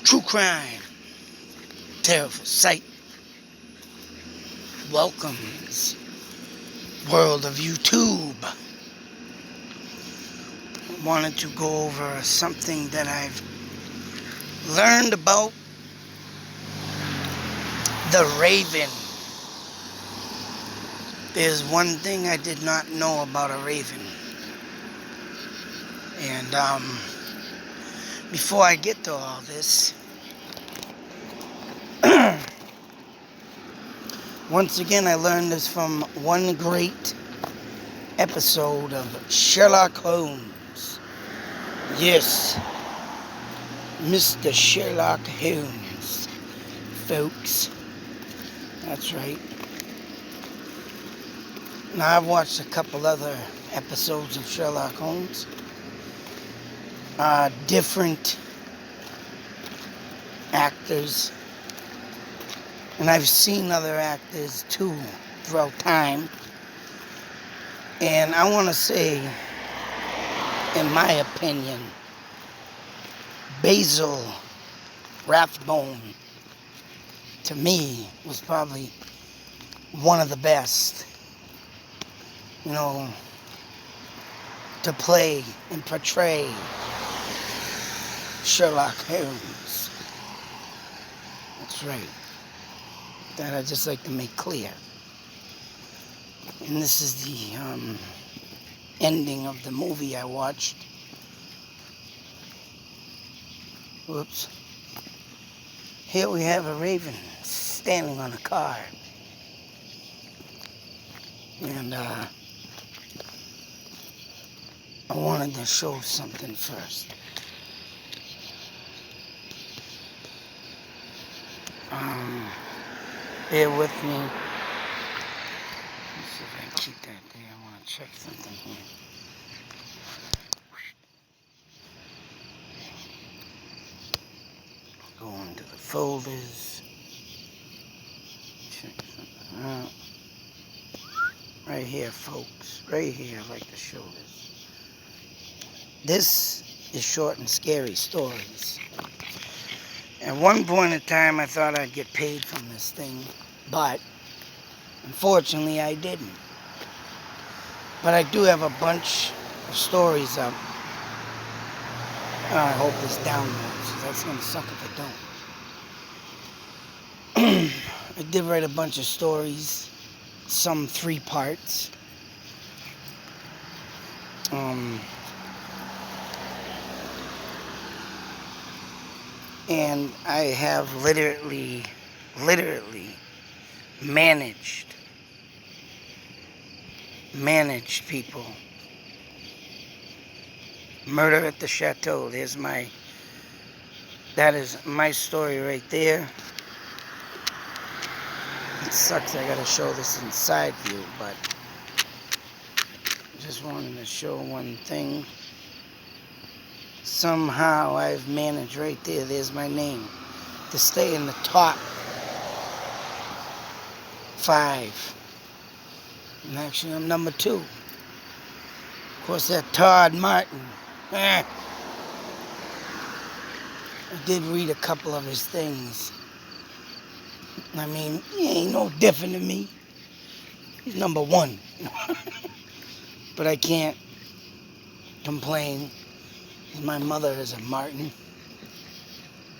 True crime, terrible sight, welcomes world of YouTube. I wanted to go over something that I've learned about the Raven. There's one thing I did not know about a Raven. And before I get to all this, once again I learned this from one great episode of Sherlock Holmes. Yes, Mr. Sherlock Holmes, folks. That's right. Now, I've watched a couple other episodes of Sherlock Holmes. Different actors. And I've seen other actors too throughout time. And I want to say, in my opinion, Basil Rathbone, to me, was probably one of the best, to play and portray Sherlock Holmes. That's right. That I'd just like to make clear. And this is the ending of the movie I watched. Whoops. Here we have a raven standing on a car. And I wanted to show something first. Bear with me. Let's see if I can keep that there. I want to check something here. Go into the folders. Check something out. Right here, folks. Right here, I'd like to show this. This is Short and Scary Stories. At one point in time, I thought I'd get paid from this thing, but unfortunately, I didn't. But I do have a bunch of stories up. I hope this downloads, so that's going to suck if it don't. I did write a bunch of stories, some 3 parts. And I have literally managed people. Murder at the Chateau. That is my story right there. It sucks I gotta show this in side view, but just wanted to show one thing. Somehow I've managed right there, there's my name, to stay in the top 5. And actually I'm number 2. Of course, that Todd Martin. I did read a couple of his things. I mean, he ain't no different than me. He's number 1. But I can't complain. My mother is a Martin,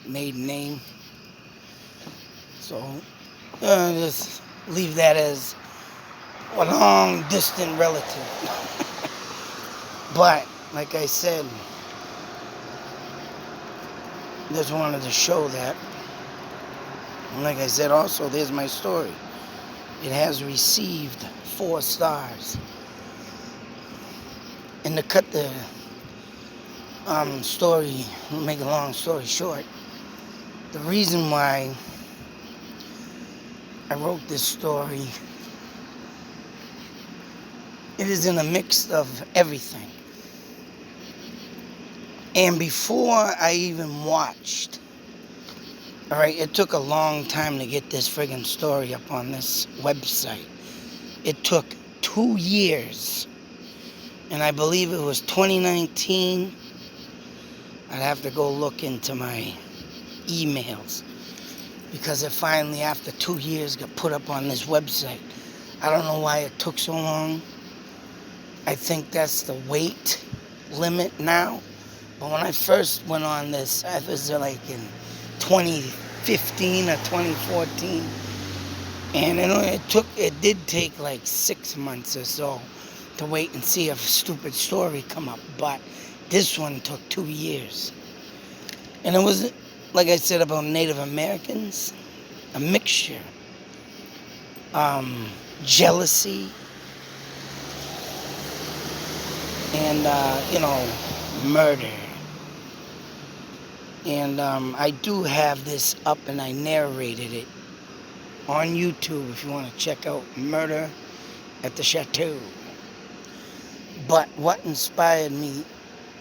maiden name. So, just leave that as a long distant relative. But, like I said, just wanted to show that. And like I said also, there's my story. It has received 4 stars. And to cut the story, make a long story short, the reason why I wrote this story, it is in a mix of everything. And before I even watched, alright, it took a long time to get this friggin' story up on this website. It took 2 years. And I believe it was 2019. I'd have to go look into my emails because it finally, after 2 years, got put up on this website. I don't know why it took so long. I think that's the weight limit now. But when I first went on this, I was like in 2015 or 2014. And it did take like 6 months or so to wait and see if a stupid story come up. But this one took 2 years. And it was, like I said about Native Americans, a mixture. Jealousy. And, murder. And I do have this up and I narrated it on YouTube if you want to check out Murder at the Chateau. But what inspired me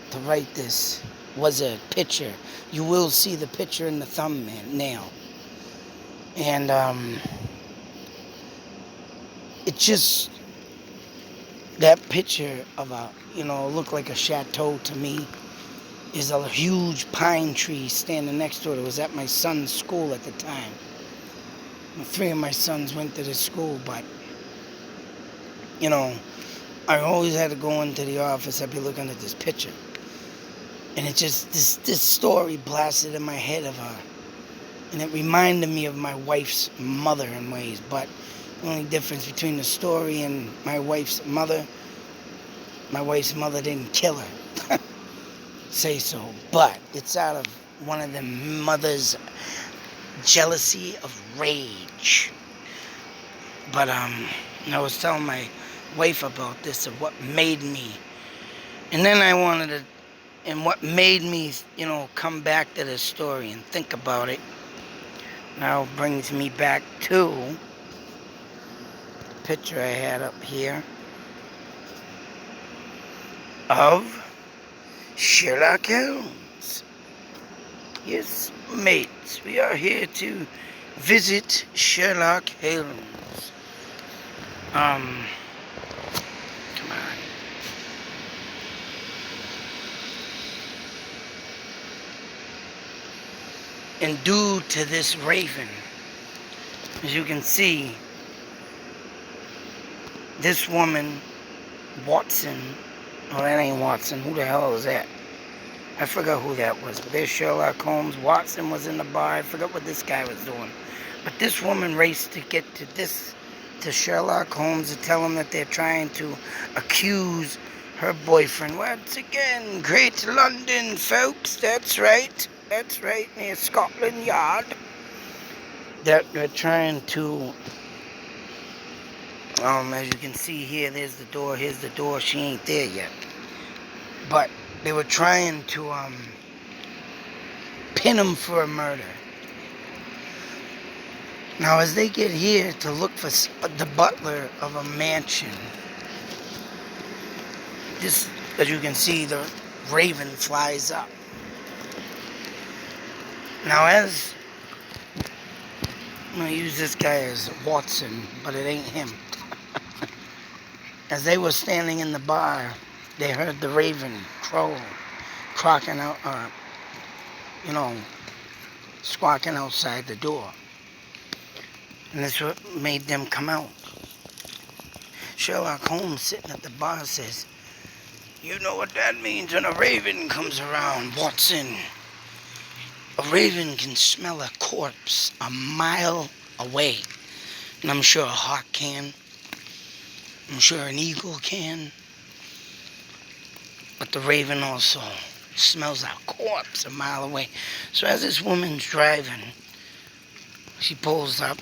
to write this was a picture. You will see the picture in the thumbnail. And it just, that picture of looked like a chateau to me, is a huge pine tree standing next to it. It was at my son's school at the time. 3 of my sons went to this school, but, I always had to go into the office. I'd be looking at this picture. And it just, this story blasted in my head of her. And it reminded me of my wife's mother in ways. But the only difference between the story and my wife's mother didn't kill her. Say so. But it's out of one of the mother's jealousy of rage. But I was telling my wife about this, of what made me, and then I wanted to, and what made me, come back to this story and think about it, now brings me back to the picture I had up here of Sherlock Holmes. Yes, mates, we are here to visit Sherlock Holmes. Come on. And due to this raven, as you can see, this woman, Watson, oh, that ain't Watson, who the hell is that? I forgot who that was. But there's Sherlock Holmes. Watson was in the bar. I forgot what this guy was doing. But this woman raced to get to Sherlock Holmes to tell him that they're trying to accuse her boyfriend. Once again, Great London, folks. That's right. That's right, near Scotland Yard. That they're trying to, as you can see here, there's the door. Here's the door. She ain't there yet. But they were trying to pin him for a murder. Now, as they get here to look for the butler of a mansion, this, as you can see, the raven flies up. Now, I'm going to use this guy as Watson, but it ain't him. As they were standing in the bar, they heard the raven squawking outside the door. And that's what made them come out. Sherlock Holmes, sitting at the bar, says, "You know what that means when a raven comes around, Watson. A raven can smell a corpse a mile away. And I'm sure a hawk can. I'm sure an eagle can. But the raven also smells a corpse a mile away." So as this woman's driving, she pulls up.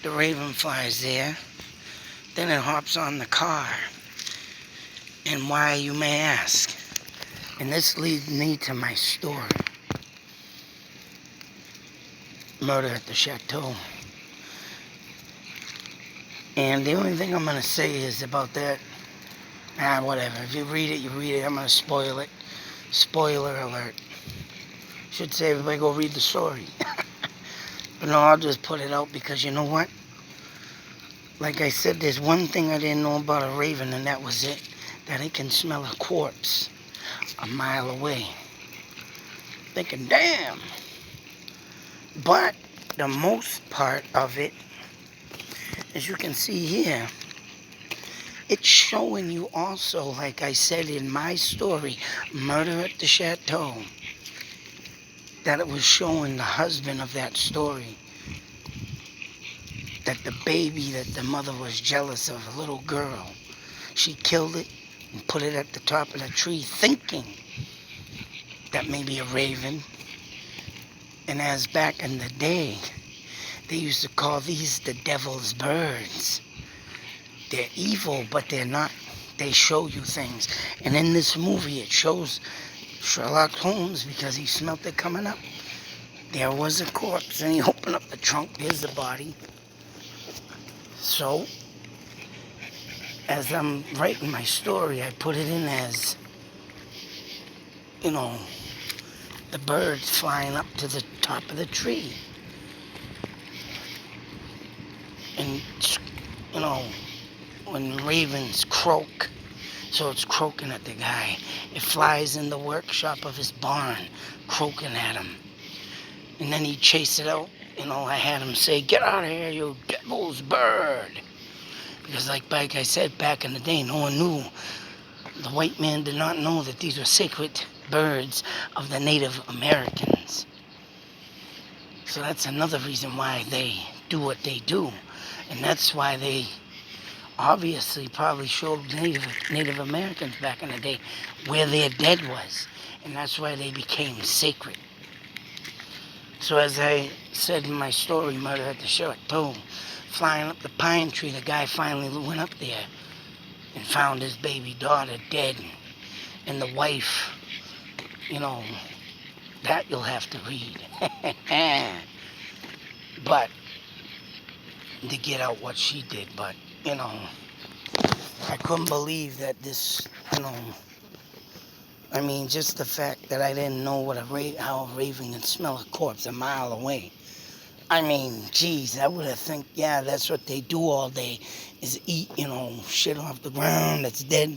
The raven flies there. Then it hops on the car. And why, you may ask? And this leads me to my story. Murder at the Chateau. And the only thing I'm going to say is about that, whatever. If you read it, you read it. I'm going to spoil it. Spoiler alert. Should say everybody go read the story. But no, I'll just put it out because you know what? Like I said, there's one thing I didn't know about a raven, and that was it. That it can smell a corpse a mile away. Thinking, damn. But the most part of it, as you can see here, it's showing you also, like I said in my story, Murder at the Chateau, that it was showing the husband of that story, that the baby that the mother was jealous of, a little girl, she killed it and put it at the top of the tree thinking that maybe a raven. And as back in the day, they used to call these the devil's birds. They're evil, but they're not. They show you things. And in this movie, it shows Sherlock Holmes, because he smelt it coming up. There was a corpse, and he opened up the trunk. There's the body. So, as I'm writing my story, I put it in as, the birds flying up to the top of the tree. And, when ravens croak, so it's croaking at the guy. It flies in the workshop of his barn, croaking at him. And then he chased it out. I had him say, "Get out of here, you devil's bird." Because like I said, back in the day, no one knew. The white man did not know that these were sacred birds of the Native Americans. So that's another reason why they do what they do. And that's why they obviously probably showed Native Americans back in the day where their dead was. And that's why they became sacred. So as I said in my story, Murder at the Chateau, flying up the pine tree, the guy finally went up there and found his baby daughter dead. And the wife, that you'll have to read. But, to get out what she did, but, I couldn't believe that this, just the fact that I didn't know how a raven can smell a corpse a mile away. Geez, I would have think, yeah, that's what they do all day, is eat, shit off the ground that's dead.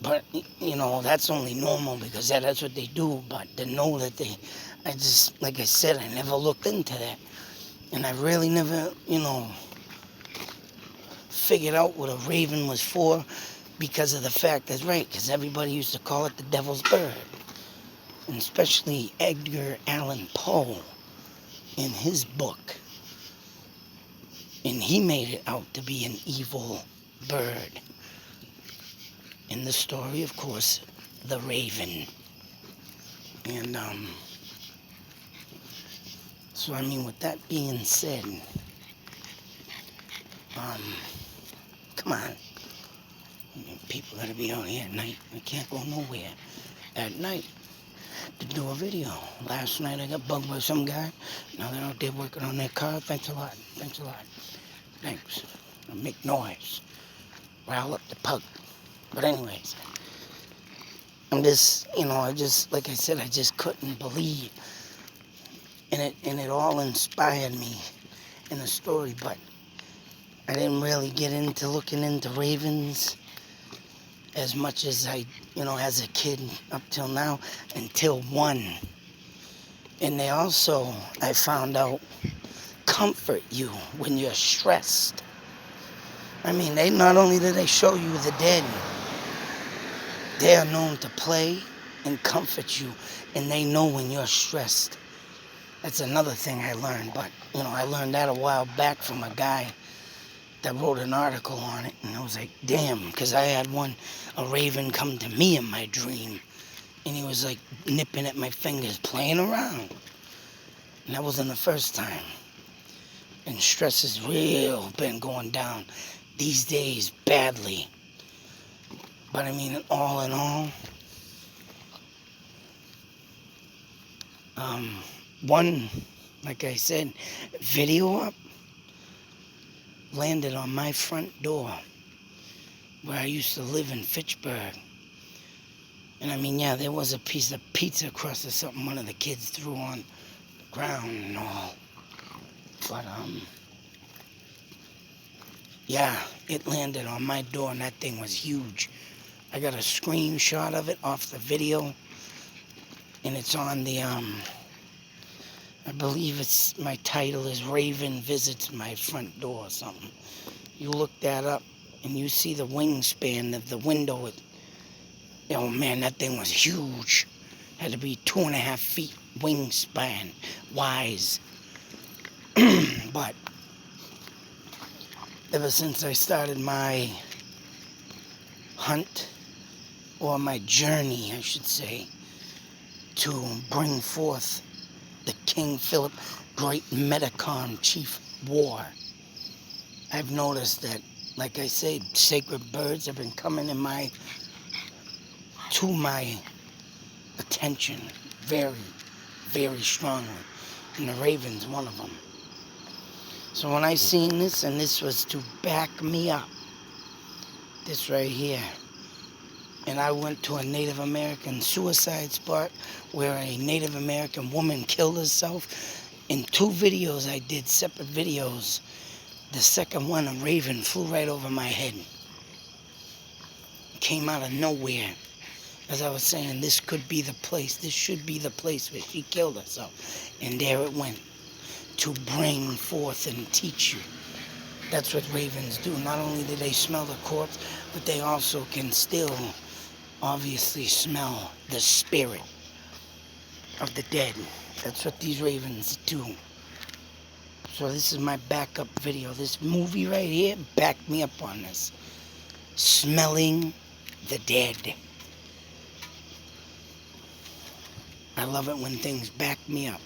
But, that's only normal because that's what they do. But to know that like I said, I never looked into that. And I really never, figured out what a raven was for, because of the fact that's right, because everybody used to call it the devil's bird. And especially Edgar Allan Poe in his book. And he made it out to be an evil bird. In the story, of course, the raven. And, so with that being said, come on. People gotta be out here at night. We can't go nowhere at night to do a video. Last night I got bugged by some guy. Now they're out there working on their car. Thanks a lot. Thanks. I make noise. Rile up the pug. But anyways, I'm just, like I said, I just couldn't believe. And it all inspired me in the story, but I didn't really get into looking into ravens as much as I, as a kid up till now, until one. And they also, I found out, comfort you when you're stressed. They not only do they show you the dead, they are known to play and comfort you, and they know when you're stressed. That's another thing I learned, but, I learned that a while back from a guy that wrote an article on it, and I was like, damn, because I had a raven come to me in my dream, and he was like nipping at my fingers, playing around. And that wasn't the first time. And stress has real been going down these days badly. But all in all, one, like I said, video up landed on my front door where I used to live in Fitchburg. And yeah, there was a piece of pizza crust or something one of the kids threw on the ground and all. But, yeah, it landed on my door and that thing was huge. I got a screenshot of it off the video, and it's on the, I believe my title is Raven Visits My Front Door or something. You look that up and you see the wingspan of the window. Oh man, that thing was huge. Had to be 2.5 feet wingspan wise. But ever since I started my hunt, or my journey, I should say, to bring forth the King Philip Great Metacon Chief War, I've noticed that, like I say, sacred birds have been coming to my attention very, very strongly. And the raven's one of them. So when I seen this, and this was to back me up, this right here, and I went to a Native American suicide spot where a Native American woman killed herself. In 2 videos I did, separate videos. The second one, a raven flew right over my head. Came out of nowhere. As I was saying, this could be the place, this should be the place where she killed herself. And there it went, to bring forth and teach you. That's what ravens do. Not only do they smell the corpse, but they also can still obviously smell the spirit of the dead. That's what these ravens do. So this is my backup video. This movie right here backed me up on this. Smelling the dead. I love it when things back me up.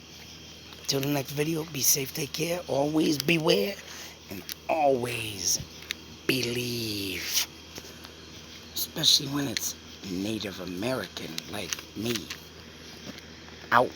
Till the next video, be safe, take care, always beware, and always believe. Especially when it's Native American like me. Out.